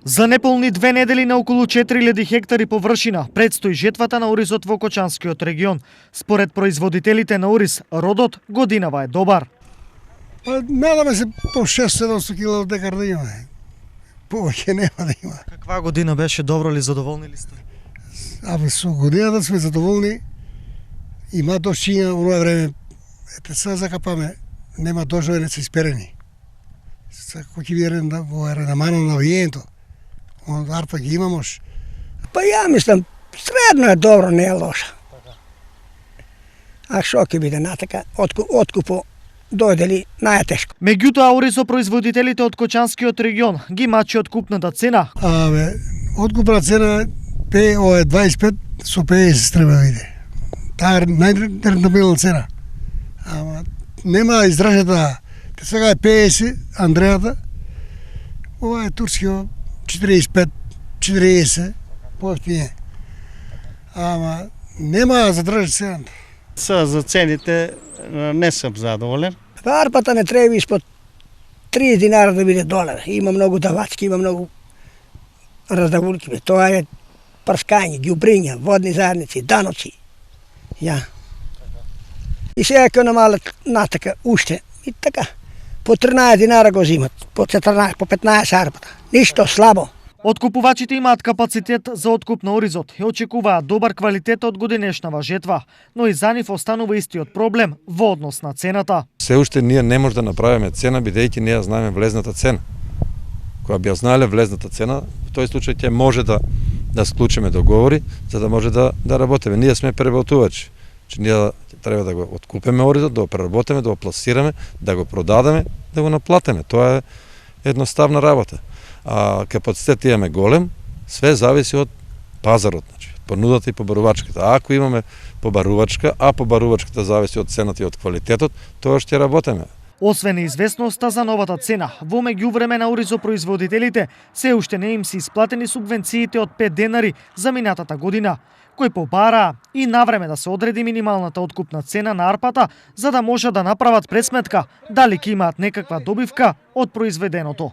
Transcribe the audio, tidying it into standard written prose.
За неполни 2 недели на околу 4000 хектари површина предстои жетвата на оризот во Кочанскиот регион. Според производителите на ориз, родот годинава е добар. Надаме се по 6-700 кг од декар да имаме. Повеќе нема да има. Каква година беше, добро ли, задоволни ли сте? Со годината сме задоволни. Има дошиња во овое време. Ете сега закапаме, нема дождови, не се исперени. Сега кој ќе биде во редамано на вијенто. Он арпа ги имамош. Па ја мислам, средно е добро, не е лошо. А што ќе биде натака, откупо дојде ли најтешко. Меѓутоа, оризопроизводителите од Кочанскиот регион ги мачи откупната цена. Откупна цена ова е 25 со 50 треба да биде. Таа е најрентабилна цена. Ама нема изражата. Сега е 50 Андрејата. Ова е турскиот 45, 40, поевтиње. Ама нема задржа цената. За цените не сум задоволен. Арпата не треба испод 30 динара да биде долар. Има многу давачки, има многу раздавулки. Тоа е прскање, ѓубриња, водни заедници, даноци. Ја. И сега ќе намалат натака уште. И така. По 13 динара го зимат, по 14, по 15 арпата. Ништо слабо. Откупувачите имаат капацитет за откуп на оризот и очекуваат добар квалитет од годинешнава жетва, но и за нив останува истиот проблем во однос на цената. Се уште ние не може да направиме цена, бидејќи ние ја знаеме влезната цена. Кога би ја знаеле влезната цена, во тој случај ќе може да склучиме договори за да може да работиме. Ние сме преработувачи. Ние треба да го откупиме оризот, да го преработиме, да го пласираме, да го продадеме, да го наплатиме. Тоа е едноставна работа. А капацитет имаме голем, све зависи од пазарот, значи, понудата и побарувачката. А ако имаме побарувачка, а побарувачката зависи од цената и од квалитетот, тоа ќе работиме. Освен известноста за новата цена, во меѓувреме на оризопроизводителите се уште не им се исплатени субвенциите од 5 денари за минатата година, кои побараа и навреме да се одреди минималната откупна цена на арпата, за да може да направат пресметка дали ќе имаат некаква добивка од произведеното.